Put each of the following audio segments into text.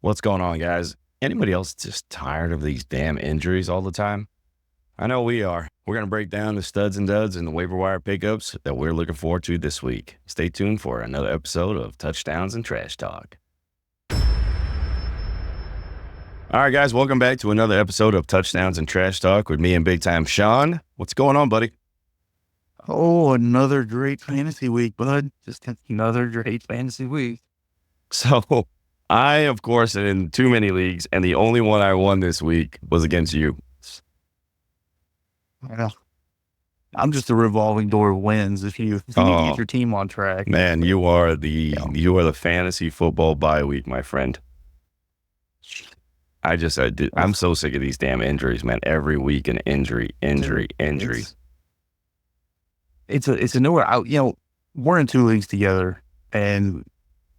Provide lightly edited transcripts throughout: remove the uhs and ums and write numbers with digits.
What's going on, guys? Anybody else just tired of these damn injuries all the time? I know we are. We're going to break down the studs and duds and the waiver wire pickups that we're looking forward to this week. Stay tuned for another episode of Touchdowns and Trash Talk. All right, guys, welcome back to another episode of Touchdowns and Trash Talk with me and Big Time Sean. What's going on, buddy? Oh, another great fantasy week, bud. Just another great fantasy week. So I, of course, am in too many leagues, and the only one I won this week was against you. Well, I'm just a revolving door of wins. If you need to get your team on track, man, you are the fantasy football bye week, my friend. I'm so sick of these damn injuries, man. Every week an injury. It's a nowhere out. We're in two leagues together, and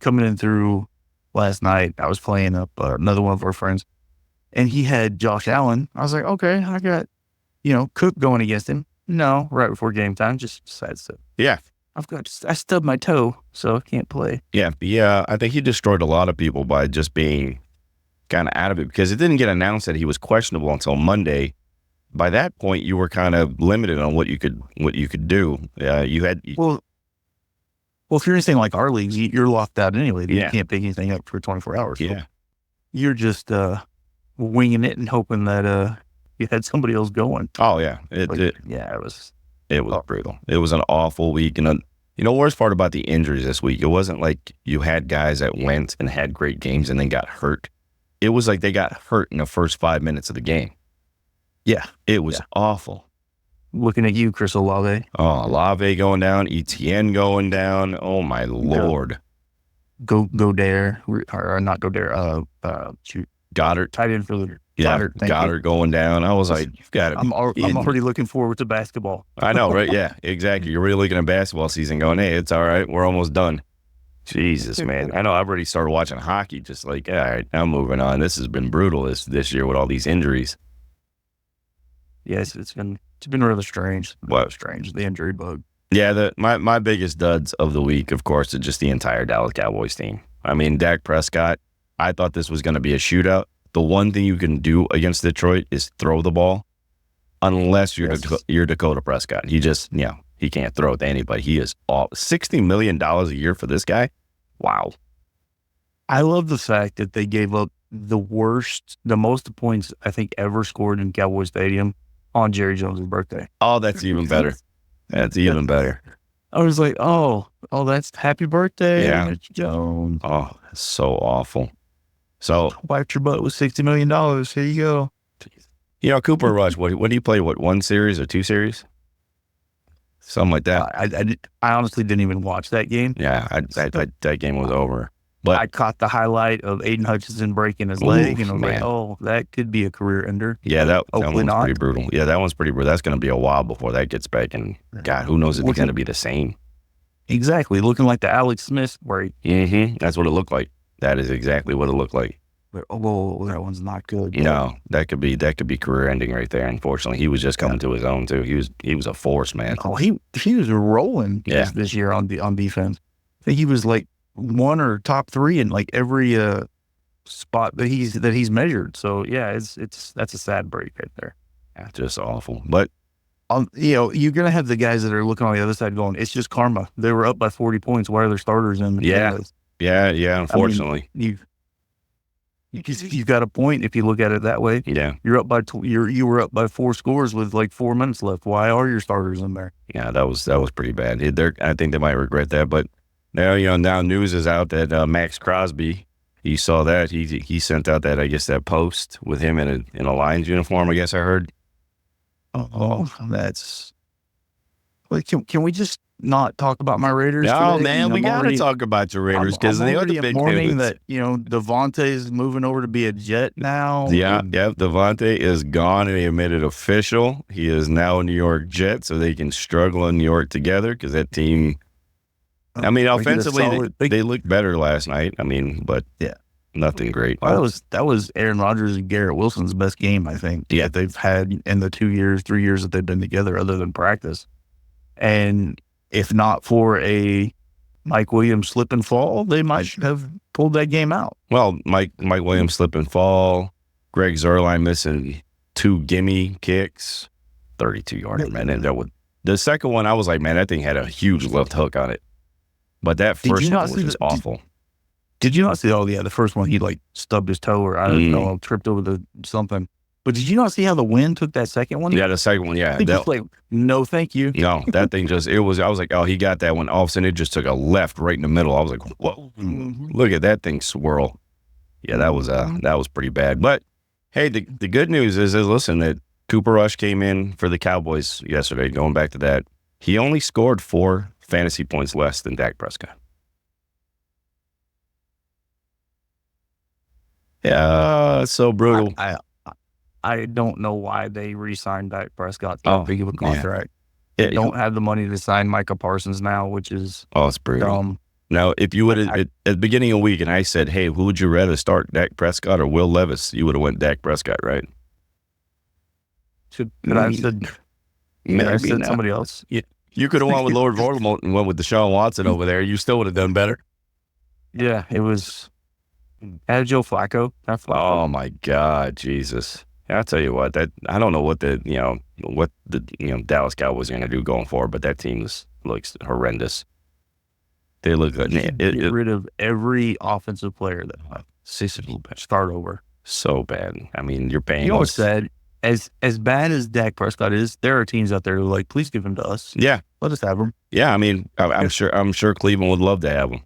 coming in through last night, I was playing up another one of our friends, and he had Josh Allen. I was like, okay, I got Cook going against him. No, right before game time, just decided to. Yeah, I stubbed my toe, so I can't play. Yeah. I think he destroyed a lot of people by just being kind of out of it because it didn't get announced that he was questionable until Monday. By that point, you were kind of limited on what you could do. Well, if you're anything like our leagues, you're locked out anyway. You can't pick anything up for 24 hours. Yeah, so you're just winging it and hoping that you had somebody else going. Oh yeah, it was brutal. It was an awful week, and the worst part about the injuries this week, it wasn't like you had guys that went and had great games and then got hurt. It was like they got hurt in the first 5 minutes of the game. Yeah, it was awful. Looking at you, Chris Olave. Oh, Olave going down, Etienne going down. Oh my Lord. Godare, or not Godare. Goddard, tight end for the Goddard going down. I was like, you've got to. I'm already looking forward to basketball. I know, right? Yeah, exactly. You're really looking at basketball season, going, hey, it's all right. We're almost done. Jesus, man. I know. I've already started watching hockey. Just like, all right, I'm moving on. This has been brutal this year with all these injuries. Yes, it's been really strange. The injury bug. Yeah, my biggest duds of the week, of course, is just the entire Dallas Cowboys team. I mean, Dak Prescott, I thought this was going to be a shootout. The one thing you can do against Detroit is throw the ball, unless you're Dakota Prescott. He just, he can't throw it to anybody. He is all $60 million a year for this guy. Wow. I love the fact that they gave up the most points I think ever scored in Cowboy Stadium on Jerry Jones' birthday. Oh, that's even better. That's even better. I was like, oh, that's happy birthday, Jerry Jones. Oh, that's so awful. So wiped your butt with $60 million. Here you go. Cooper Rush, what do you play? What, one series or two series? Something like that. I honestly didn't even watch that game. Yeah, that game was over. But I caught the highlight of Aiden Hutchinson breaking his leg, and I was like, oh, that could be a career ender. Yeah, that one's pretty brutal. Yeah, that one's pretty brutal. That's going to be a while before that gets back, and God, who knows if it's going to be the same. Exactly. Looking like the Alex Smith break. That's what it looked like. That is exactly what it looked like. But, that one's not good. No, that could be career ending right there. Unfortunately, he was just coming to his own too. He was a force, man. Oh, he was rolling this year on defense. I think he was like one or top three in like every spot that he's measured. So yeah, that's a sad break right there. Yeah, just awful. But you're gonna have the guys that are looking on the other side going, it's just karma. They were up by 40 points. Why are their starters in? Yeah. Unfortunately, you've got a point if you look at it that way. Yeah, you're up by you were up by 4 scores with like 4 minutes left. Why are your starters in there? Yeah, that was pretty bad. I think they might regret that. But now news is out that Max Crosby, you saw that he sent out that post with him in a Lions uniform. I guess I heard. That's. Well, can we just not talk about my Raiders? No, today? man, we got to talk about your Raiders because they are the big news. That Davante is moving over to be a Jet now. Yeah, Davante is gone, and he made it official. He is now a New York Jet, so they can struggle in New York together because that team. I mean, offensively, they looked better last night. I mean, but nothing great. Well, that was Aaron Rodgers and Garrett Wilson's best game, I think. Yeah, that they've had in the 3 years that they've been together, other than practice. And if not for a Mike Williams slip and fall, they might have pulled that game out. Well, Mike Williams slip and fall. Greg Zuerlein missing 2 gimme kicks. 32-yarder, man. And the second one, I was like, man, that thing had a huge left hook on it. But that first one was just awful. Did you not see? Oh, yeah, the first one, he like stubbed his toe or I don't know, tripped over something. But did you not see how the wind took that second one? Yeah, the second one, yeah. That, like, no, thank you. No, that thing I was like, oh, he got that one. All of a sudden, it just took a left right in the middle. I was like, whoa, look at that thing swirl. Yeah, that was pretty bad. But, hey, the good news is listen, that Cooper Rush came in for the Cowboys yesterday, going back to that. He only scored 4 fantasy points less than Dak Prescott. Yeah, it's so brutal. I don't know why they re-signed Dak Prescott that big of a contract. Yeah. They don't have the money to sign Micah Parsons now, which is it's brutal. Now, if you would have at the beginning of the week and I said, hey, who would you rather start, Dak Prescott or Will Levis? You would have went Dak Prescott, right? Should I said somebody else? You could have went with Lord Voldemort and went with Deshaun Watson over there. You still would have done better. Yeah, it was. Had Joe Flacco. Oh my God, Jesus! I'll tell you what. I don't know what the Dallas Cowboys are going to do going forward, but that team looks horrendous. They look good. Get rid of every offensive player that start over. So bad. I mean, you're paying. You always said as bad as Dak Prescott is, there are teams out there who are like, please give him to us. Yeah, let us have him. Yeah, I mean, I'm sure Cleveland would love to have him.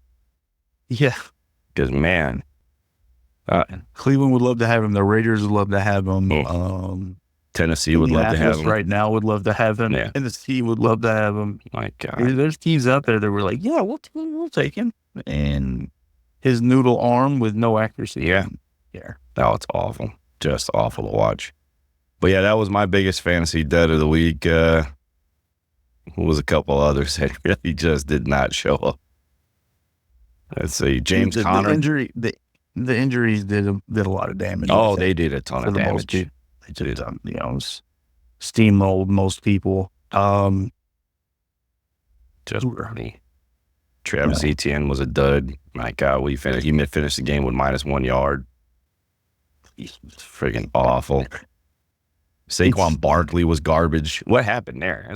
Yeah, because man. Cleveland would love to have him. The Raiders would love to have him. Tennessee would love to have him. Right now would love to have him. Yeah. Tennessee would love to have him. My God. There's teams out there that were like, yeah, we'll take him. And his noodle arm with no accuracy. Yeah. Yeah. Oh, it's awful. Just awful to watch. But yeah, that was my biggest fantasy dud of the week. There was a couple others that really just did not show up. Let's see. James Conner. The injuries did a lot of damage. Oh, they did a ton of damage. They did, steamrolled most people. Just funny. Travis Etienne was a dud. My God, he finished the game with -1 yard. It's friggin' awful. Saquon Barkley was garbage. What happened there?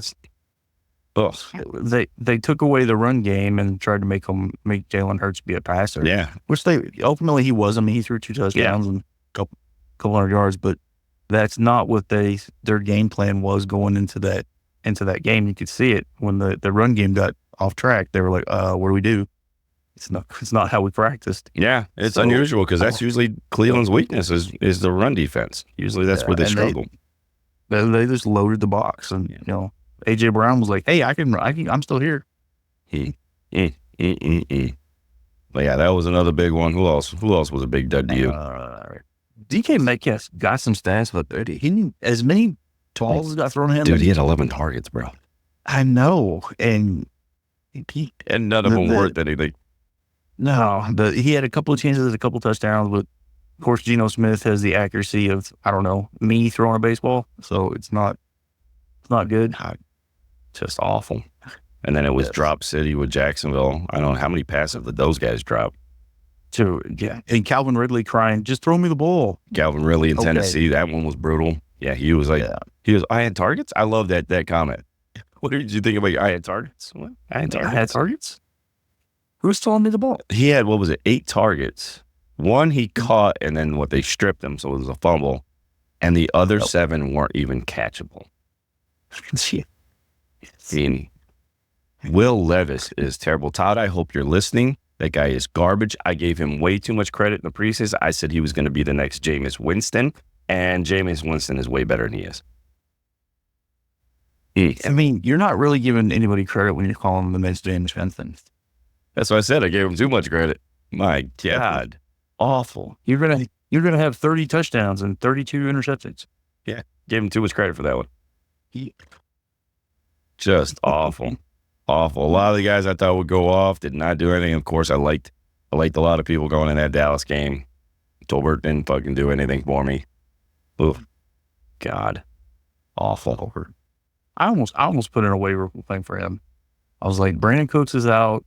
They took away the run game and tried to make Jalen Hurts be a passer. Yeah, which ultimately he was. I mean, he threw 2 touchdowns and a couple hundred yards, but that's not what their game plan was going into that game. You could see it when the run game got off track. They were like, "What do we do?" It's not how we practiced. Yeah, it's unusual because that's usually Cleveland's weakness is the run defense. Usually that's where they struggle. They just loaded the box, and AJ Brown was like, "Hey, I'm still here." But yeah, that was another big one. Who else was a big dud to you? DK Metcalf got some stats, but he didn't as many balls got thrown at him. Dude, he had 11 targets, bro. I know, and none of them worth anything. No, he had a couple of chances, a couple of touchdowns, but of course, Geno Smith has the accuracy of, I don't know, me throwing a baseball, so it's not good. Just awful. And then it was drop city with Jacksonville. I don't know how many passes did those guys drop. And Calvin Ridley crying, just throw me the ball. Calvin Ridley in Tennessee, that one was brutal. Yeah, he was like, I had targets? I love that comment. What did you think about I had targets? What? I had targets? Who's throwing me the ball? He had, 8 targets. One he caught, and then they stripped him, so it was a fumble. And the other 7 weren't even catchable. I mean, Will Levis is terrible. Todd, I hope you're listening. That guy is garbage. I gave him way too much credit in the preseason. I said he was going to be the next Jameis Winston, and Jameis Winston is way better than he is. I mean, you're not really giving anybody credit when you call him the next Jameis Winston. That's what I said. I gave him too much credit. My God. Awful. You're gonna have 30 touchdowns and 32 interceptions. Yeah. Gave him too much credit for that one. Just awful. Awful. A lot of the guys I thought would go off did not do anything. Of course, I liked a lot of people going in that Dallas game. Tolbert didn't fucking do anything for me. Oof. God. Awful. I almost put in a waiver thing for him. I was like, Brandon Cooks is out.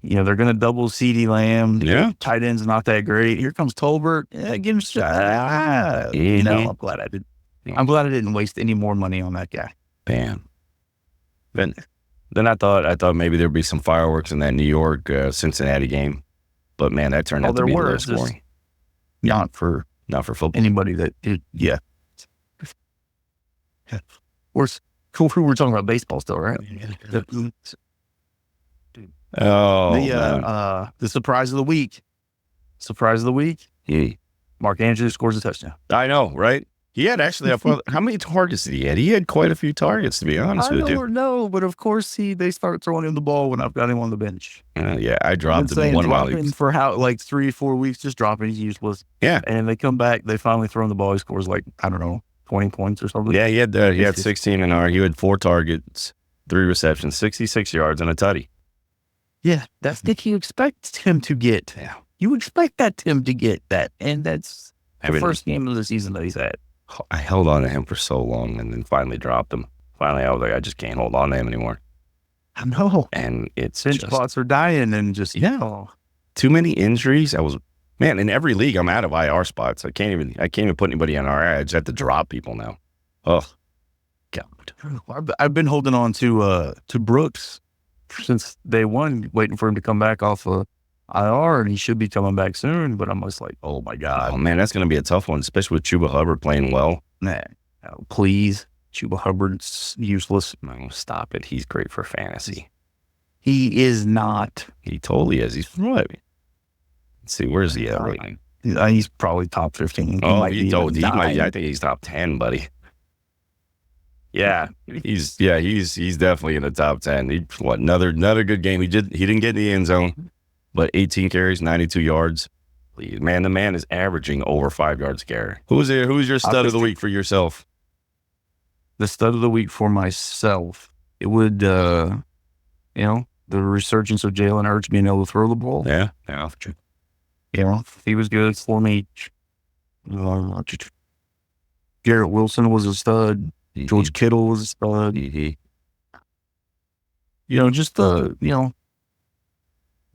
they're going to double CeeDee Lamb. Yeah. Tight end's not that great. Here comes Tolbert. Yeah, give him a shot. I'm glad I didn't. I'm glad I didn't waste any more money on that guy. Bam. Then I thought maybe there'd be some fireworks in that New York Cincinnati game, but man, that turned out to be low scoring. Not for football. Anybody that yeah. We're talking about baseball still, right? The surprise of the week. Yeah. Mark Andrews scores a touchdown. I know, right? He had actually how many targets did he have? He had quite a few targets, to be honest with you. I don't know, but of course they start throwing him the ball when I've got him on the bench. Yeah, I dropped him one while for 3-4 weeks, just dropping. He's useless. Yeah, and they come back. They finally throw him the ball. He scores 20 points or something. Yeah, he had 16 in our. He had 4 targets, 3 receptions, 66 yards, and a tutty. Yeah, that's what you expect him to get. Yeah, you expect him to get that, and that's the first game of the season that he's had. I held on to him for so long and then finally dropped him. Finally, I was like, I just can't hold on to him anymore. I know. And it's bench spots are dying and just, too many injuries. In every league, I'm out of IR spots. I can't even put anybody on IR. I just have to drop people now. Oh, God. I've been holding on to Brooks since day one, waiting for him to come back off IR, and he should be coming back soon, but I'm just like, oh my God. Oh man, that's going to be a tough one, especially with Chuba Hubbard playing well. Nah, please. Chuba Hubbard's useless. No, stop it. He's great for fantasy. He is not. He totally is. He's what? Let's see, where's he at right now? He's probably top 15. I think he's top 10, buddy. Yeah, he's definitely in the top 10. Another good game. He didn't get in the end zone. But 18 carries, 92 yards. Man, the man is averaging over 5 yards a carry. Who's your stud of the week for yourself? The stud of the week for myself, it would, the resurgence of Jalen Hurts being able to throw the ball. Yeah. He was good for me. Garrett Wilson was a stud. Mm-hmm. George Kittle was a stud. Mm-hmm.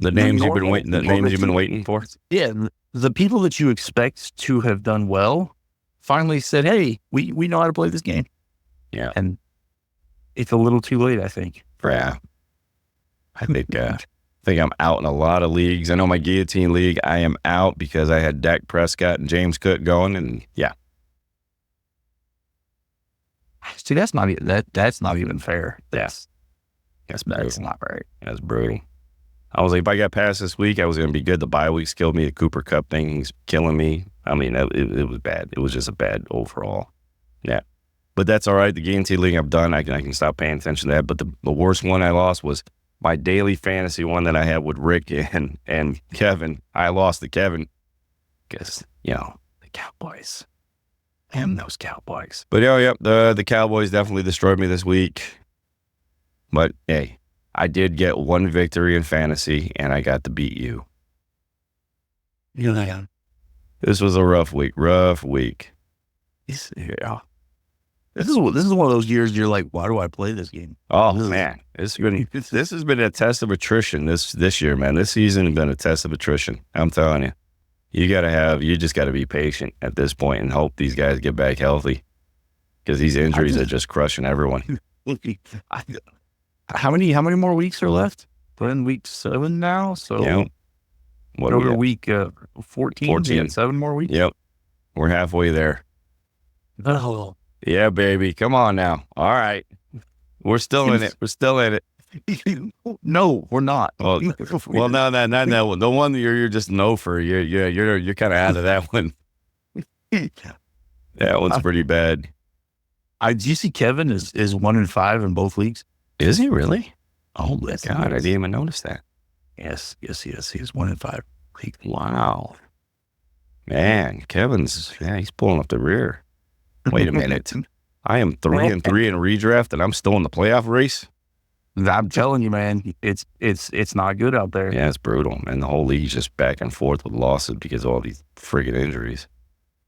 The names you've been waiting for? Yeah, the people that you expect to have done well finally said, hey, we know how to play this game. Yeah. And it's a little too late, I think. Yeah. I think I'm out in a lot of leagues. I know my guillotine league, I am out because I had Dak Prescott and James Cook going, and yeah. See, that's not even fair. That's not right. That's brutal. I was like, if I got past this week, I was going to be good. The bye weeks killed me. The Cooper Cup thing is killing me. I mean, it was bad. It was just a bad overall. Yeah. But that's all right. The guillotine league I'm done. I can stop paying attention to that. But the worst one I lost was my daily fantasy one that I had with Rick and Kevin. I lost to Kevin because, the Cowboys. Damn those Cowboys. But the Cowboys definitely destroyed me this week. But hey, I did get one victory in fantasy, and I got to beat you. This was a rough week. This is one of those years you're like, why do I play this game? Oh man, this has been a test of attrition this year, man. This season has been a test of attrition. I'm telling you, you just got to be patient at this point and hope these guys get back healthy, because these injuries are just crushing everyone. How many more weeks are left? We're in week 7 now, so what are we week 14? 7 more weeks. Yep, we're halfway there. Oh. Yeah, baby, come on now. All right, we're still in it. No, we're not. Well, no, not that one. The one you're just no for. You're kind of out of that one. That one's pretty bad. Do you see Kevin is 1-5 in both leagues? Is he really? Oh my God, I didn't even notice that. Yes, he is. He is 1-5. Wow, man, he's pulling up the rear. Wait a minute, I am 3-3 in redraft, and I'm still in the playoff race. I'm telling you, man, it's not good out there. Yeah, it's brutal, and the whole league's just back and forth with losses because of all these friggin' injuries.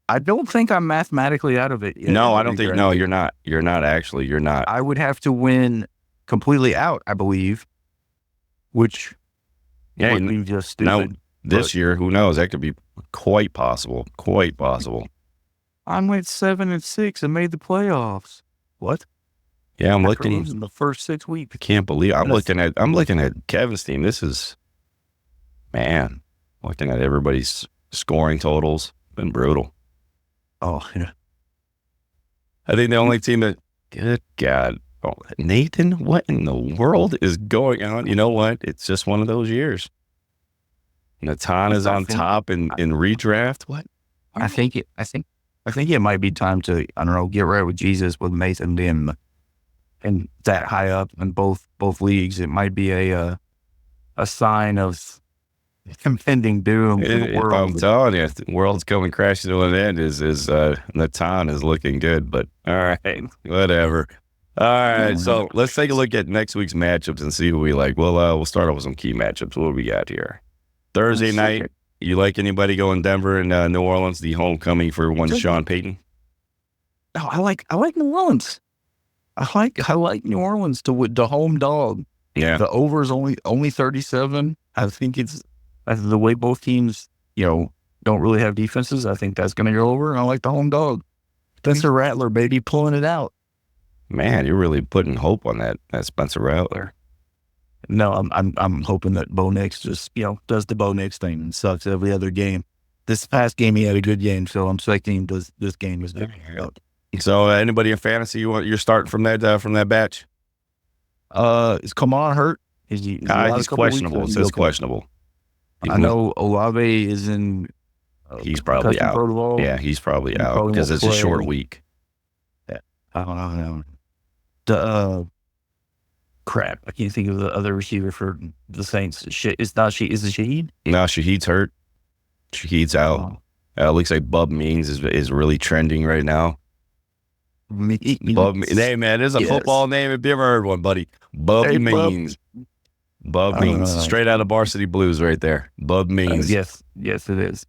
I don't think I'm mathematically out of it yet. No, I don't think. No, you're not. You're not actually. You're not. I would have to win completely out, I believe, which Yeah, would be just now stupid. this year, who knows? That could be quite possible. Quite possible. I went 7-6 and made the playoffs. What? Yeah, I'm After looking. losing the first 6 weeks. I can't believe I'm looking at Kevin's team. This is, man, looking at everybody's scoring totals. Been brutal. Oh, yeah. I think the only team that, good God, oh, Nathan, what in the world is going on? You know what? It's just one of those years. Natan is on top in redraft. What? I think it might be time to, I don't know, get right with Jesus with Nathan being and that high up in both leagues. It might be a sign of impending doom for the world. I'm telling you, the world's coming crashing to an end. Is Natan is looking good, but all right, whatever. All right, so let's take a look at next week's matchups and see who we like. Well, we'll start off with some key matchups. What do we got here? Thursday night. You like anybody going Denver and New Orleans? The homecoming for one Sean Payton. No, I like New Orleans. I like New Orleans to the home dog. Yeah, the over is only 37. I think it's the way both teams, don't really have defenses. I think that's going to go over. And I like the home dog. Spencer Rattler, baby, pulling it out. Man, you're really putting hope on that Spencer Rattler. No, I'm hoping that Bo Nix just does the Bo Nix thing and sucks every other game. This past game he had a good game, so I'm expecting him does this game is very good. So anybody in fantasy you're starting from that batch? Is Kamara hurt? He's questionable. It says questionable. I know Olave is in. He's probably out. Protocol. Yeah, he's probably out because it's a short week. Yeah, I don't know. The crap, I can't think of the other receiver for the Saints. It's not she. Is it Shaheed? No, Shaheed's hurt. Shaheed's out. Looks like Bub Means is really trending right now. Hey man, there's a football name if you ever heard one, buddy. Bub Means. Bub Means. Straight out of Varsity Blues right there. Bub Means. Yes, it is.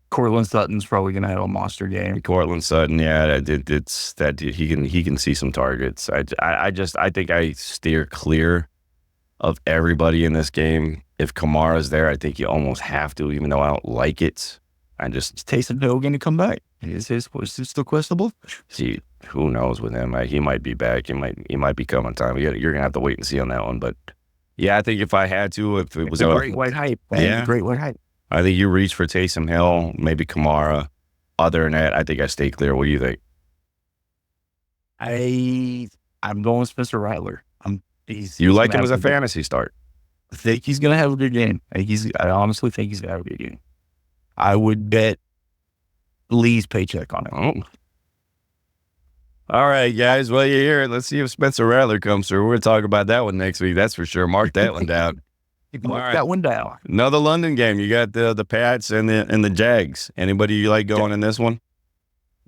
Cortland Sutton's probably gonna have a monster game. Cortland Sutton, yeah, it's that he can see some targets. I think I steer clear of everybody in this game. If Kamara's there, I think you almost have to, even though I don't like it. Is Taysom Hill going to come back? Is he still questionable? See, who knows with him? He might be back. He might be coming time. You're gonna have to wait and see on that one. But yeah, I think if I had to, if it was a great white hype, yeah, great white hype. I think you reach for Taysom Hill, maybe Kamara. Other than that, I think I stay clear. What do you think? I'm going Spencer Rattler. You like him as a fantasy start? I think he's gonna have a good game. I honestly think he's gonna have a good game. I would bet Lee's paycheck on it. Oh. All right, guys. Well, you hear it. Let's see if Spencer Rattler comes through. We're going to talk about that one next week. That's for sure. Mark that one down. Mark that one down. Another London game. You got the Pats and the Jags. Anybody you like going in this one?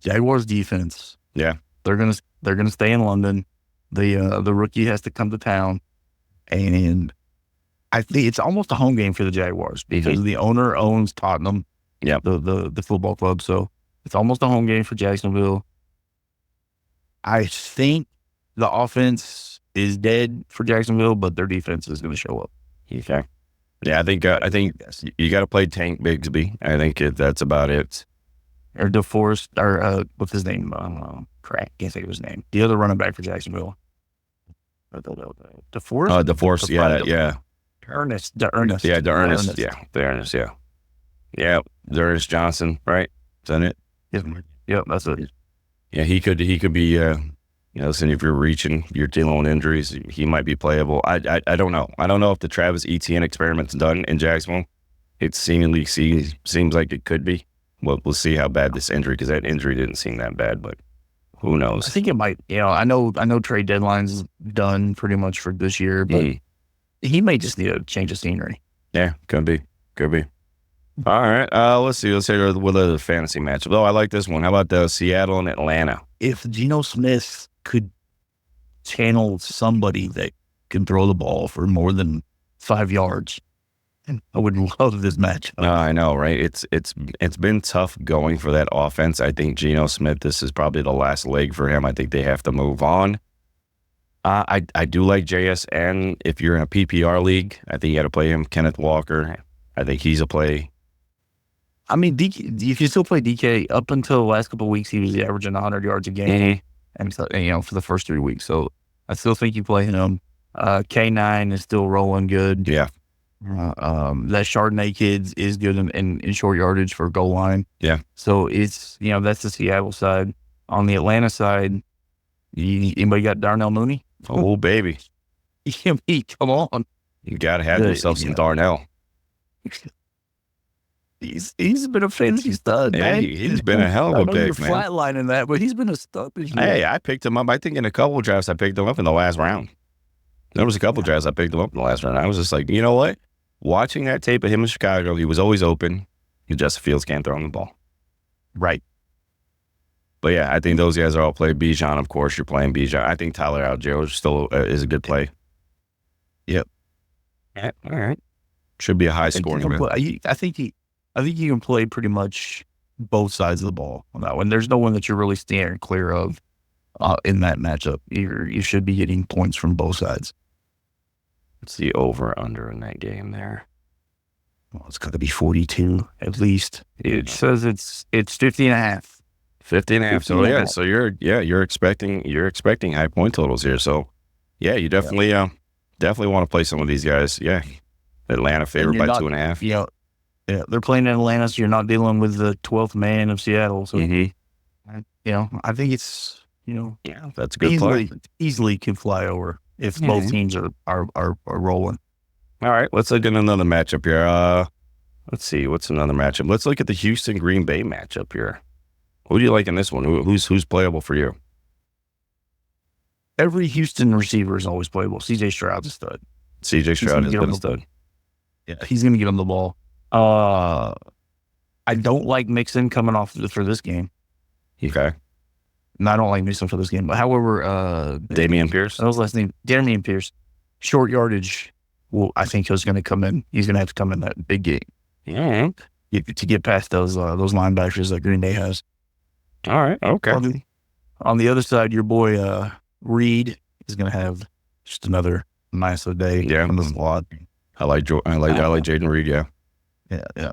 Jaguars defense. Yeah, they're gonna stay in London. The rookie has to come to town, and I think it's almost a home game for the Jaguars because the owner owns Tottenham. Yeah, the football club. So it's almost a home game for Jacksonville. I think the offense is dead for Jacksonville, but their defense is going to show up. Okay. Yeah, I think you got to play Tank Bigsby. I think that's about it. Or DeForest, or what's his name? Can't think of his name. The other running back for Jacksonville. DeForest? DeForest, yeah. Ernest. Yeah, the Ernest. Yeah. Yeah, Ernest Johnson, right? Is that it? Yep, that's it. Yeah, he could be. Listen, if you're dealing with injuries, he might be playable. I don't know. I don't know if the Travis Etienne experiment's done in Jacksonville. It seemingly seems like it could be. Well, we'll see how bad this injury, because that injury didn't seem that bad, but who knows? I think it might. I know trade deadline's done pretty much for this year, but he may just need a change of scenery. Yeah, could be. All right, let's see. Let's say with a fantasy matchup. Oh, I like this one. How about Seattle and Atlanta? If Geno Smith could channel somebody that can throw the ball for more than 5 yards, I would love this match. I know, right? It's been tough going for that offense. I think Geno Smith, this is probably the last leg for him. I think they have to move on. I do like JSN. If you're in a PPR league, I think you got to play him. Kenneth Walker, I think he's a play. I mean, DK, you can still play DK. Up until the last couple of weeks, he was averaging 100 yards a game, and so, for the first 3 weeks. So I still think you play him. K9 is still rolling good. Yeah. That Chardonnay kid is good in short yardage for goal line. Yeah. So it's, that's the Seattle side. On the Atlanta side, anybody got Darnell Mooney? Oh, baby. Come on. You got to have yourself some Darnell. He's been a fantasy stud, yeah, man. He's been a hell of a pick, man. Flatlining that, but he's been a stud this year. Hey, I picked him up. I think in a couple of drafts, I picked him up in the last round. There was a couple of drafts I picked him up in the last round. I was just like, you know what? Watching that tape of him in Chicago, he was always open. Justin Fields can't throw him the ball. Right. But yeah, I think those guys are all play. Bijan, of course, you're playing Bijan. I think Tyler Algier still is a good play. Yep. All right. Should be a high scoring. I think you can play pretty much both sides of the ball on that one. There's no one that you're really steering clear of in that matchup. You should be getting points from both sides. It's the over under in that game there. Well, it's got to be 42 at least. It says it's 50 and a half. 50 and a half. So yeah, so you're expecting high point totals here. So yeah, you definitely want to play some of these guys. Yeah. Atlanta favored by 2.5. Yeah, they're playing in Atlanta, so you're not dealing with the 12th man of Seattle. So I think it's yeah, that's a good play. Easily can fly over if both teams are rolling. All right, let's look at another matchup here. Let's see, what's another matchup? Let's look at the Houston Green Bay matchup here. Who do you like in this one? Who's playable for you? Every Houston receiver is always playable. C.J. Stroud's a stud. C.J. Stroud has been a stud. Yeah, he's going to get him the ball. I don't like Mixon coming off for this game. Okay. No, I don't like Mixon for this game. But however, Dameon Pierce. That was last name. Dameon Pierce. Short yardage. Well, I think he's going to come in. He's going to have to come in that big game. Yeah. To get past those linebackers that Green Bay has. All right. Okay. On the other side, your boy Reed is going to have just another nice day. Yeah. From the slot. I like Jaden Reed. Yeah. Yeah.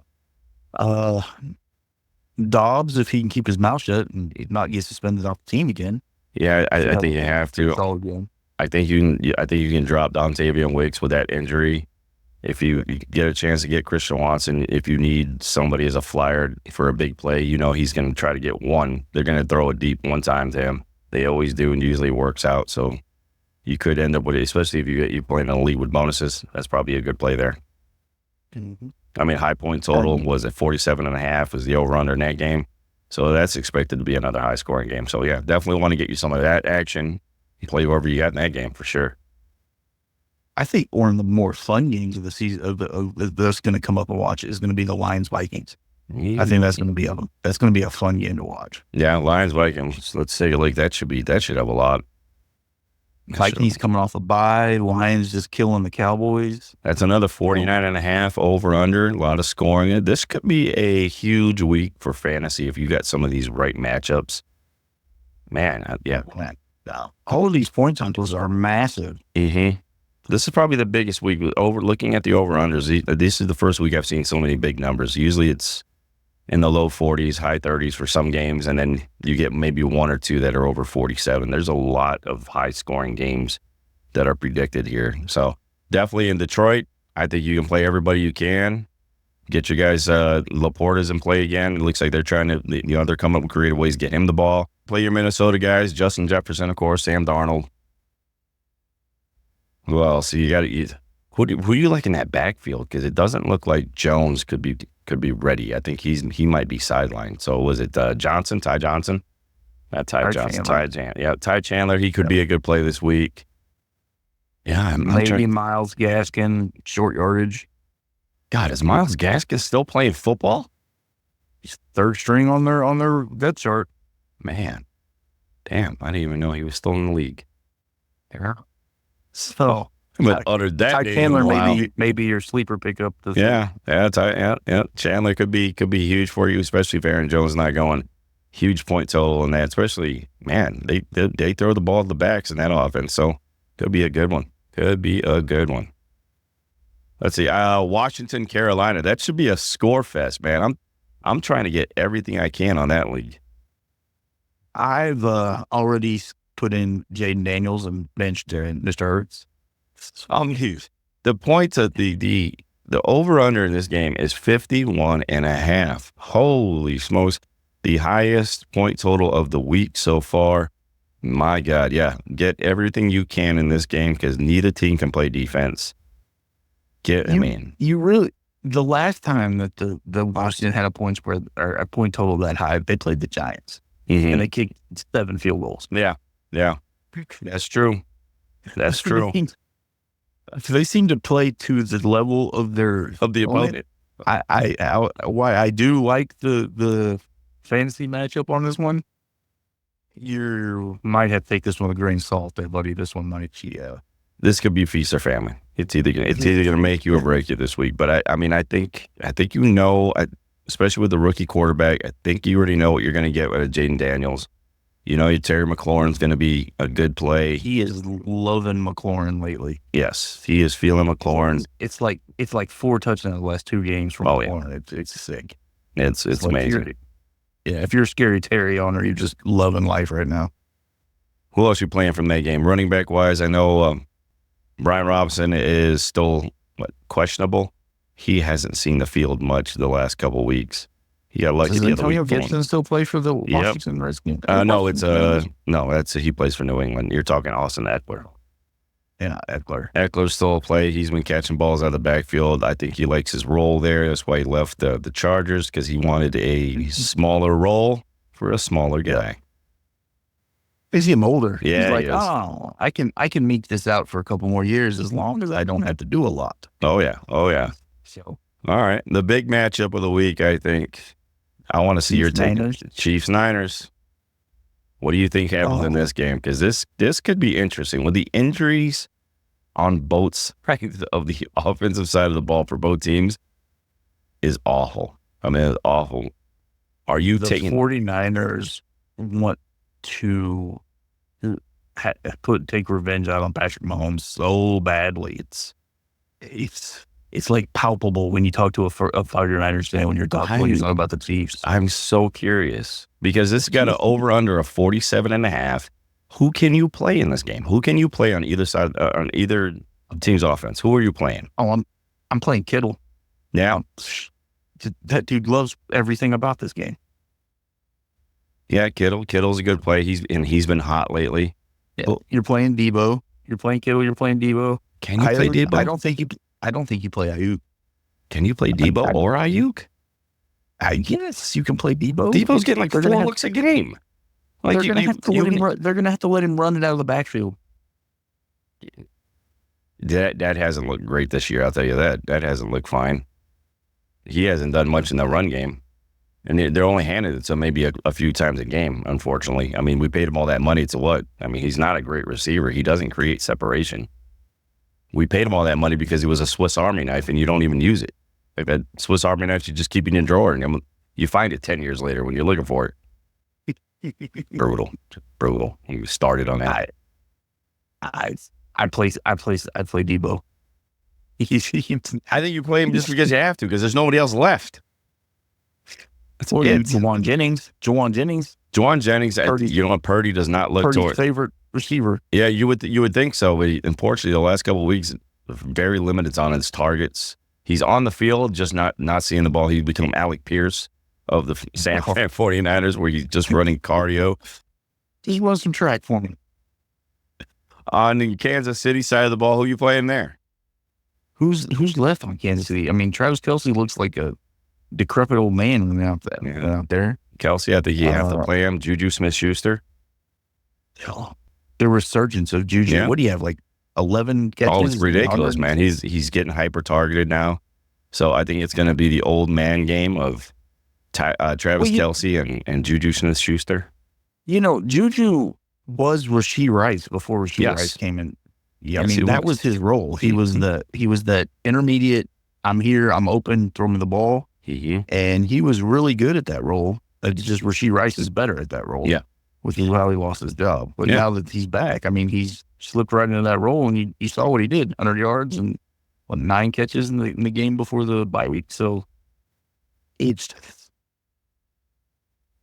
Dobbs, if he can keep his mouth shut and not get suspended off the team again. Yeah, I think you have to. Solid game. I think you can drop Dontavian Wicks with that injury. If you get a chance to get Christian Watson, if you need somebody as a flyer for a big play, he's going to try to get one. They're going to throw it deep one time to him. They always do, and usually works out. So you could end up with it, especially if you play in a league with bonuses. That's probably a good play there. Mm-hmm. I mean, high point total was at 47.5 was the over-under in that game. So that's expected to be another high-scoring game. So, yeah, definitely want to get you some of that action. Play whoever you got in that game for sure. I think one of the more fun games of the season that's going to come up and watch is going to be the Lions-Vikings. I think that's going to be a fun game to watch. Yeah, Lions-Vikings. Let's say that should have a lot. Vikings coming off a bye. Lions just killing the Cowboys. That's another 49.5 over/under. A lot of scoring. This could be a huge week for fantasy if you got some of these right matchups. Man, all of these point totals are massive. Mm-hmm. This is probably the biggest week. Looking at the over/unders, this is the first week I've seen so many big numbers. Usually it's in the low 40s, high 30s for some games, and then you get maybe one or two that are over 47. There's a lot of high-scoring games that are predicted here. So definitely in Detroit, I think you can play everybody you can. Get your guys, Laporta's in play again. It looks like they're trying to, they're coming up with creative ways to get him the ball. Play your Minnesota guys, Justin Jefferson, of course, Sam Darnold. Who else? You got to who do you like in that backfield? Because it doesn't look like Jones could be ready. I think he might be sidelined. So was it Johnson, Ty Johnson? Not Ty Johnson, Ty Chandler. He could be a good play this week. Yeah, maybe Myles Gaskin, short yardage. God, is Myles Gaskin still playing football? He's third string on their depth chart. Man, damn! I didn't even know he was still in the league. Yeah. So, but uttered that. Ty Chandler maybe your sleeper pickup. Yeah. Chandler could be huge for you, especially if Aaron Jones not going. Huge point total in that, especially, man, they throw the ball to the backs in that offense. So Could be a good one. Could be a good one. Let's see. Washington, Carolina. That should be a score fest, man. I'm trying to get everything I can on that league. I've already put in Jaden Daniels and benched Mr. Hurts. The points of the over-under in this game is 51.5. Holy smokes. The highest point total of the week so far. My God, yeah. Get everything you can in this game because neither team can play defense. You really, the last time that the Washington had a point spread or a point total that high, they played the Giants and they kicked 7 field goals. Yeah. That's true. That's true. They seem to play to the level of the opponent. Why I do like the fantasy matchup on this one. You might have to take this one with a grain of salt there, buddy. This one might, This could be feast or famine. It's either going to make you or break you this week. But I think especially with the rookie quarterback, I think you already know what you're going to get with Jaden Daniels. You know, Terry McLaurin's going to be a good play. He is loving McLaurin lately. Yes, he is feeling McLaurin. It's like 4 touchdowns in the last 2 games from McLaurin. Yeah. It's sick. It's amazing. If you're a scary Terry owner, you're just loving life right now. Who else you playing from that game? Running back wise, I know Brian Robinson is still questionable. He hasn't seen the field much the last couple of weeks. He got lucky. Does Antonio Gibson still play for the Washington Redskins? No, he plays for New England. You're talking Austin Eckler. Yeah, Eckler. Eckler's still a play. He's been catching balls out of the backfield. I think he likes his role there. That's why he left the Chargers, because he wanted a smaller role for a smaller guy. Is he older? Yeah, he's like, I can meet this out for a couple more years as long as I don't have to do a lot. Oh yeah. So, all right, the big matchup of the week, I think. I want to see your take. Chiefs-Niners. What do you think happens in this game? Because this could be interesting. With the injuries on both sides of the offensive side of the ball for both teams is awful. I mean, it's awful. Are you taking... The 49ers want to take revenge out on Patrick Mahomes so badly. It's like palpable when you talk to a 49ers fan when you're talking about the Chiefs. I'm so curious because this got an over under of 47.5. Who can you play in this game? Who can you play on either side, on either team's offense? Who are you playing? Oh, I'm playing Kittle. Yeah. That dude loves everything about this game. Yeah, Kittle's a good play. He's been hot lately. Yeah. You're playing Debo. You're playing Kittle. You're playing Debo. Can you play Debo? I don't think you play Ayuk. Can you play Debo or Ayuk? I guess you can play Debo. Debo's getting like 4 looks a game. Like they're going to have to let him run it out of the backfield. That hasn't looked great this year. I'll tell you that. That hasn't looked fine. He hasn't done much in the run game. And they're only handed it to maybe a few times a game, unfortunately. I mean, we paid him all that money to what? I mean, he's not a great receiver. He doesn't create separation. We paid him all that money because he was a Swiss Army knife and you don't even use it. Like that Swiss Army knife, you just keep it in your drawer and you find it 10 years later when you're looking for it. Brutal. You started on that. I'd play Debo. I think you play him just because you have to, because there's nobody else left. That's it. Juwan Jennings. Purdy does not look Purdy's favorite receiver. Yeah, you would think so, but unfortunately, the last couple of weeks, very limited on his targets. He's on the field, just not seeing the ball. He's become Alec Pierce of the San Fran 49ers, where he's just running cardio. He won some track for me. On the Kansas City side of the ball, who you playing there? Who's left on Kansas City? I mean, Travis Kelce looks like a decrepit old man out there. Kelce, I think you have to play him. Juju Smith-Schuster. The resurgence of Juju. Yeah. What do you have, like 11 catches? Oh, it's ridiculous, man. He's getting hyper-targeted now. So I think it's going to be the old man game of Travis Kelce and Juju Smith-Schuster. You know, Juju was Rashee Rice before Rashee Rice came in. Yeah, yes, I mean, that was his role. He was the intermediate, I'm here, I'm open, throw me the ball. Mm-hmm. And he was really good at that role. Just Rashee Rice is better at that role. Yeah. which is how he lost his job. But Yeah. now that he's back, I mean, he's slipped right into that role, and you saw what he did: 100 yards and 9 catches in the game before the bye week. So it's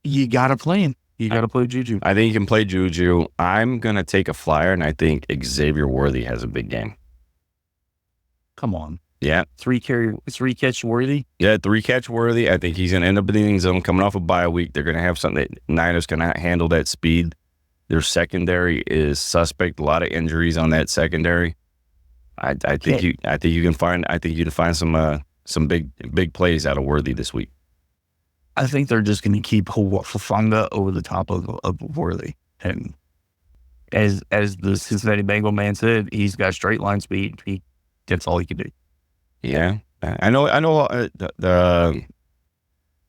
you got to play him. You got to play Juju. I think you can play Juju. I'm gonna take a flyer, and I think Xavier Worthy has a big game. Come on. Yeah. 3 catch Worthy. Yeah, 3 catch Worthy. I think he's going to end up in the end zone coming off a bye week. They're going to have something that Niners can handle that speed. Their secondary is suspect. A lot of injuries on that secondary. I think you can find some big plays out of Worthy this week. I think they're just going to keep Fafanga over the top of Worthy. And as the Cincinnati Bengal man said, he's got straight line speed. That's all he can do. Yeah, I know. The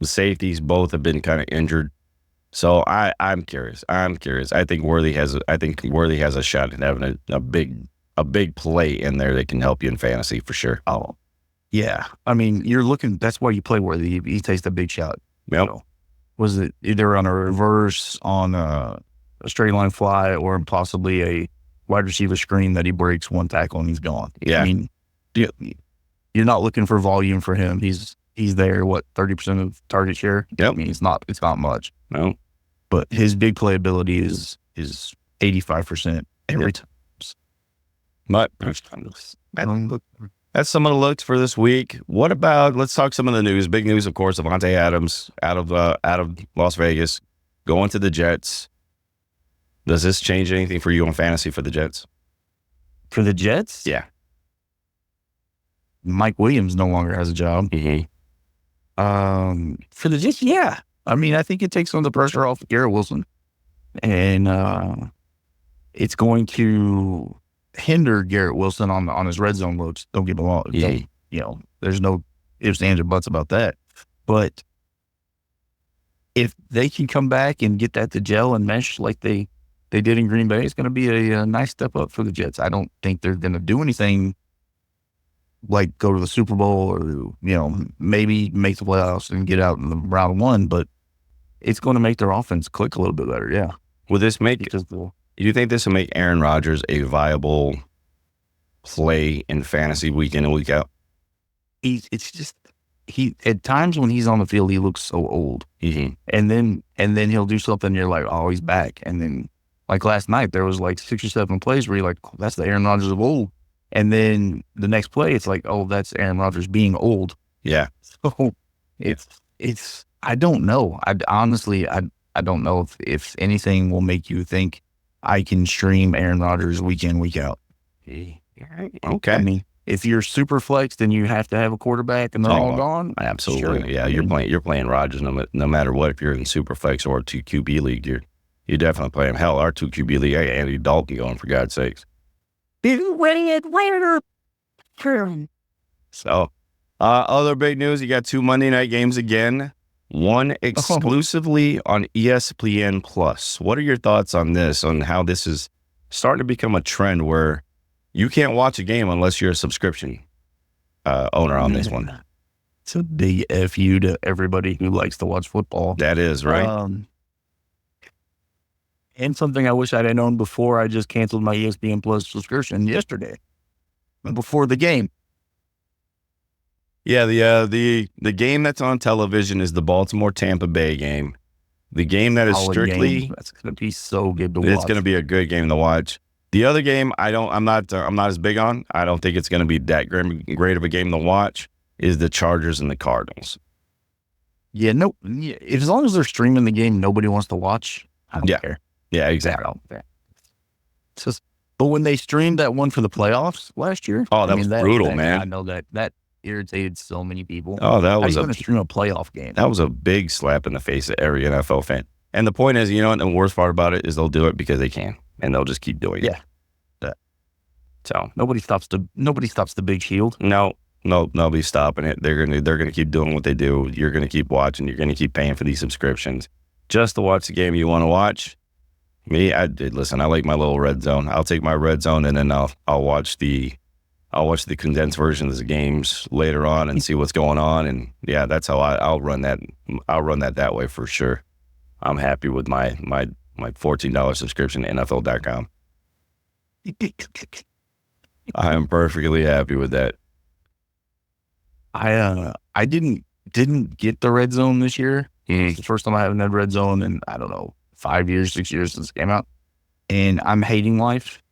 safeties both have been kind of injured, so I'm curious. I think Worthy has a shot at having a big play in there that can help you in fantasy for sure. Oh, yeah. I mean, you're looking. That's why you play Worthy. He takes a big shot. Yep. So, was it either on a reverse, on a straight line fly, or possibly a wide receiver screen that he breaks one tackle and he's gone? Yeah. I mean, you're not looking for volume for him. He's there, 30% of target share? Yep. I mean, it's not much. No. But his big playability is 85% every time. But that's some of the looks for this week. What about, let's talk some of the news. Big news, of course, Davante Adams out of Las Vegas, going to the Jets. Does this change anything for you on fantasy for the Jets? For the Jets? Yeah. Mike Williams no longer has a job. Mm-hmm. For the Jets, yeah. I mean, I think it takes some of the pressure off Garrett Wilson. And it's going to hinder Garrett Wilson on his red zone looks. Don't get me wrong. Yeah. There's no ifs, ands, or buts about that. But if they can come back and get that to gel and mesh like they did in Green Bay, it's going to be a nice step up for the Jets. I don't think they're going to do anything like go to the Super Bowl or, maybe make the playoffs and get out in the round 1, but it's going to make their offense click a little bit better. Yeah. Will this do you think this will make Aaron Rodgers a viable play in fantasy week in and week out? At times when he's on the field, he looks so old. Mm-hmm. And then he'll do something. You're like, oh, he's back. And then like last night, there was like 6 or 7 plays where you're like, oh, that's the Aaron Rodgers of old. And then the next play, it's like, oh, that's Aaron Rodgers being old. Yeah. So it's I don't know. I honestly don't know if anything will make you think I can stream Aaron Rodgers week in, week out. Okay. I mean, if you're super flexed and you have to have a quarterback and they're all gone, absolutely. Sure. Yeah, you're playing Rodgers no matter what. If you're in super flex or a 2 QB league, you definitely play him. Hell, our 2 QB league, I got Andy Dalton going, for God's sakes. So, other big news, you got 2 Monday night games again. One exclusively on ESPN Plus. What are your thoughts on this, on how this is starting to become a trend where you can't watch a game unless you're a subscription owner on this one? It's a big FU to everybody who likes to watch football. That is, right? And something I wish I'd known before I just canceled my ESPN Plus subscription yesterday, before the game. Yeah, the game that's on television is the Baltimore-Tampa Bay game. The game that is strictly... That's going to be so good to watch. It's going to be a good game to watch. The other game, I'm not as big on. I don't think it's going to be that great of a game to watch, is the Chargers and the Cardinals. Yeah, no. As long as they're streaming the game nobody wants to watch, I don't care. Yeah, exactly. It's just, but when they streamed that one for the playoffs last year, that was brutal, man. I know that irritated so many people. Oh, that was going to stream a playoff game. That was a big slap in the face of every NFL fan. And the point is, and the worst part about it is they'll do it because they can, and they'll just keep doing it. Yeah. So nobody stops the big shield. No, nobody's stopping it. They're gonna keep doing what they do. You're gonna keep watching. You're gonna keep paying for these subscriptions just to watch the game you want to watch. Me, I like my little red zone. I'll take my red zone and then I'll watch the condensed version of the games later on and see what's going on. And yeah, that's how I'll run that. I'll run that way for sure. I'm happy with my my $14 subscription to NFL.com. I am perfectly happy with that. I didn't get the red zone this year. Mm. It's the first time I haven't had red zone in, I don't know, 5 years, 6 years since it came out. And I'm hating life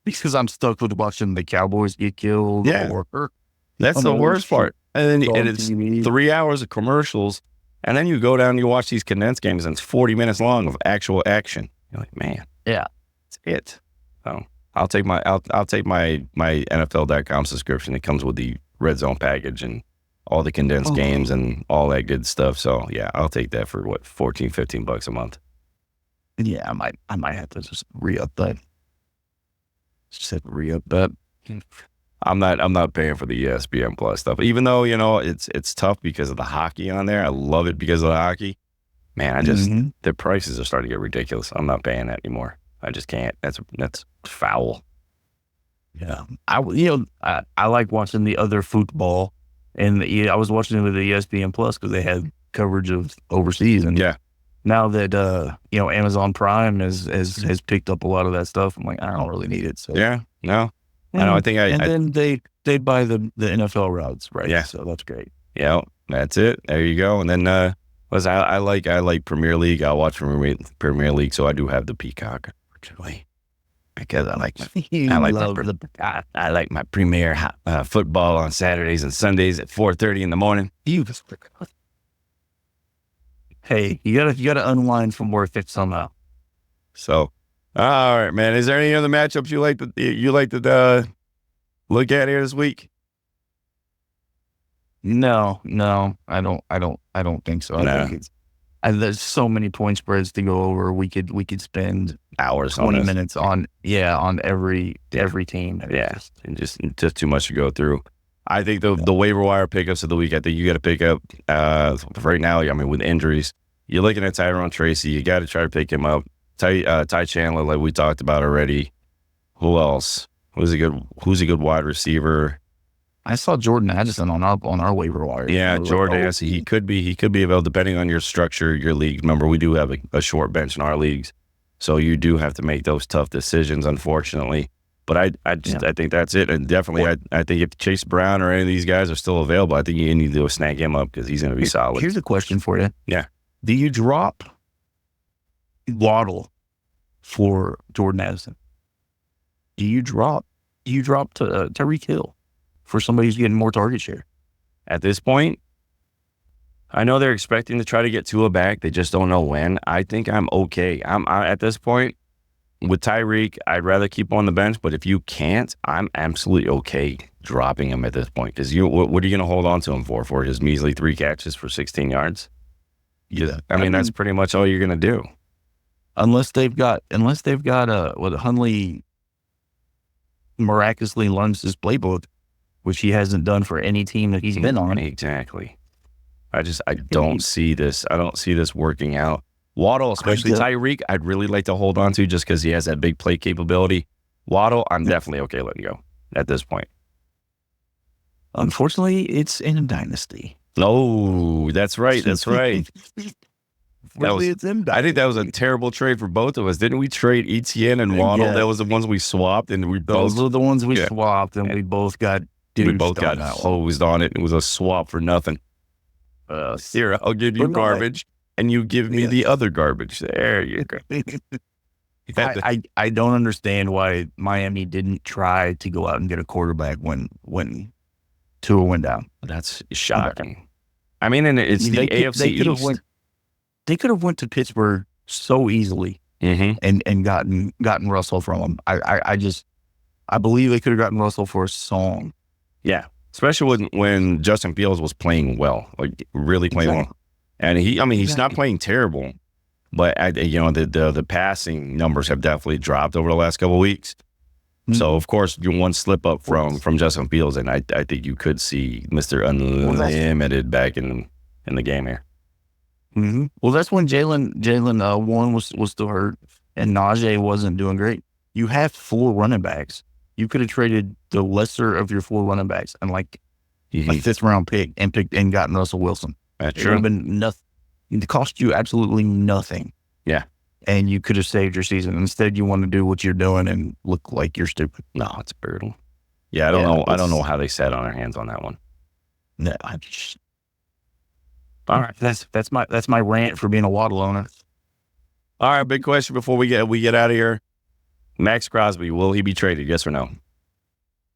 because I'm stuck with watching the Cowboys get killed. Yeah. Or That's the worst part. And then it's 3 hours of commercials. And then you go down and you watch these condensed games and it's 40 minutes long of actual action. You're like, man, yeah, that's it. So I'll take my NFL.com subscription. It comes with the red zone package and all the condensed games and all that good stuff. So yeah, I'll take that for what, $14-15 a month. Yeah, I might have to just re-up that. Just have to re-up that. I'm not paying for the ESPN Plus stuff, even though, you know, it's tough because of the hockey on there. I love it because of the hockey. Man, I just the prices are starting to get ridiculous. I'm not paying that anymore. I just can't. That's foul. Yeah, I like watching the other football, and I was watching it with the ESPN Plus because they had coverage of overseas. And yeah, now that Amazon Prime has picked up a lot of that stuff, I'm like, I don't really need it. So yeah, no. I know. I think then they buy the NFL routes, right? Yeah. So that's great. Yeah, that's it. There you go. And then I like Premier League. I'll watch Premier League, so I do have the Peacock, unfortunately, because I like my Premier football on Saturdays and Sundays at 4:30 in the morning. Hey, you gotta unwind from work somehow. So. All right, man. Is there any other matchups you like to look at here this week? No, I don't think so. I think there's so many point spreads to go over. We could spend hours, 20 minutes on every team. Yeah, and just too much to go through. I think the waiver wire pickups of the week. I think you got to pick up right now. I mean, with injuries, you're looking at Tyrone Tracy. You got to try to pick him up. Ty Chandler, like we talked about already. Who else? Who's a good wide receiver? I saw Jordan Addison on our waiver wire. Yeah, Jordan Addison. He could be available depending on your structure, your league. Remember, we do have a short bench in our leagues, so you do have to make those tough decisions, unfortunately. But I think that's it. And definitely, I think if Chase Brown or any of these guys are still available, I think you need to snag him up because he's going to be solid. Here's a question for you. Yeah. Do you drop Waddle for Jordan Addison? Do you drop Tyreek Hill for somebody who's getting more target share? At this point, I know they're expecting to try to get Tua back. They just don't know when. I think I'm okay. I at this point with Tyreek, I'd rather keep on the bench. But if you can't, I'm absolutely okay dropping him at this point because what are you going to hold on to him for his measly 3 catches for 16 yards? Yeah, I mean that's pretty much all you're going to do. Unless they've got Hundley miraculously learns his playbook, which he hasn't done for any team that he's been on. Exactly. I don't see this. I don't see this working out. Waddle, especially Tyreek, I'd really like to hold on to just because he has that big play capability. Waddle, I'm definitely okay letting go at this point. Unfortunately, it's in a dynasty. Oh, that's right. That's right. I think that was a terrible trade for both of us. Didn't we trade ETN and Waddle? Yeah. That was the ones we swapped, and those were the ones we swapped, and we both got hosed on it. It was a swap for nothing. Here, I'll give you garbage, and you give me the other garbage. There you go. I don't understand why Miami didn't try to go out and get a quarterback when Tua went down. That's shocking. I mean, and it's the AFC East. They could have went to Pittsburgh so easily and gotten Russell from them. I believe they could have gotten Russell for a song. Yeah, especially when Justin Fields was playing well, like really playing well. And he's not playing terrible, but the passing numbers have definitely dropped over the last couple of weeks. Mm-hmm. So of course, one slip up from Justin Fields, and I think you could see Mr. Unlimited back in the game here. Mm-hmm. Well, that's when Jalen Warren was still hurt, and Najee wasn't doing great. You have 4 running backs. You could have traded the lesser of your 4 running backs and a 5th round pick and gotten Russell Wilson. That's it true. Would have been nothing. It cost you absolutely nothing. Yeah. And you could have saved your season. Instead, you want to do what you're doing and look like you're stupid. No, it's brutal. Yeah, I don't know. I don't know how they sat on their hands on that one. No, all right. That's my rant for being a Waddle owner. All right, big question before we get out of here. Max Crosby, will he be traded? Yes or no?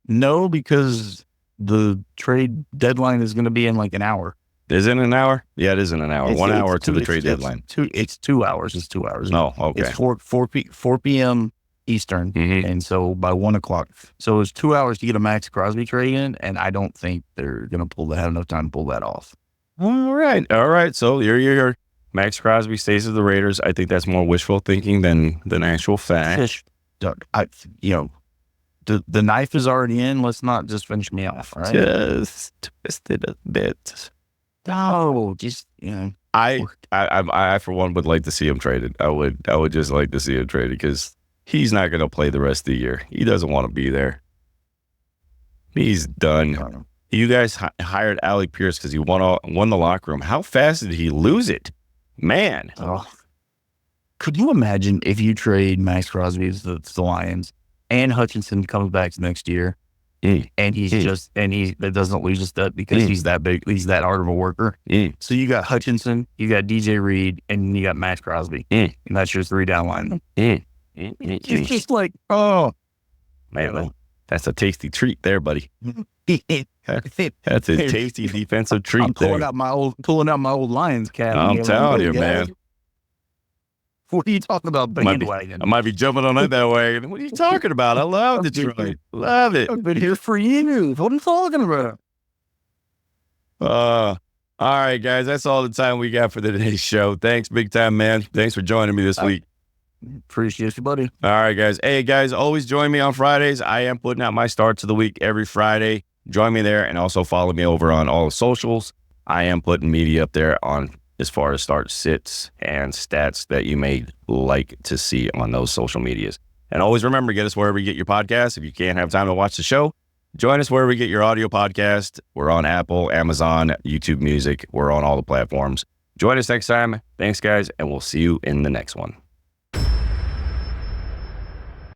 No, because the trade deadline is going to be in like an hour. Is it an hour? Yeah, it is in an hour. 1 hour to the trade deadline. It's 2 hours. It's 2 hours. Oh, okay. It's 4 p.m. Eastern, and so by 1 o'clock. So it's 2 hours to get a Max Crosby trade in, and I don't think they're going to have enough time to pull that off. All right. So you're Max Crosby stays with the Raiders. I think that's more wishful thinking than actual fact. The knife is already in. Let's not just finish me off, right? Just twist it a bit. No, just I for one would like to see him traded. I would just like to see him traded because he's not going to play the rest of the year. He doesn't want to be there. He's done. You guys hired Alec Pierce because he won the locker room. How fast did he lose it, man? Oh. Could you imagine if you trade Max Crosby to the Lions and Hutchinson comes back next year, and he doesn't lose his step because he's that big, he's that hard of a worker. So you got Hutchinson, you got DJ Reed, and you got Max Crosby, and that's your 3 down line. It's just like, oh man, that's a tasty treat there, buddy. That's a tasty defensive treat. I'm pulling out my old Lions cap. I'm telling you, man. What are you talking about, bandwagon? I might be jumping on that wagon. What are you talking about? I love Detroit. Love it. I've been here for years. What are you talking about? All right, guys. That's all the time we got for today's show. Thanks, big time, man. Thanks for joining me this week. Appreciate you, buddy. All right, guys. Hey, guys, always join me on Fridays. I am putting out my starts of the week every Friday. Join me there and also follow me over on all the socials. I am putting media up there on as far as start sits and stats that you may like to see on those social medias. And always remember, get us wherever you get your podcasts. If you can't have time to watch the show, join us wherever you get your audio podcast. We're on Apple, Amazon, YouTube Music. We're on all the platforms. Join us next time. Thanks, guys, and we'll see you in the next one.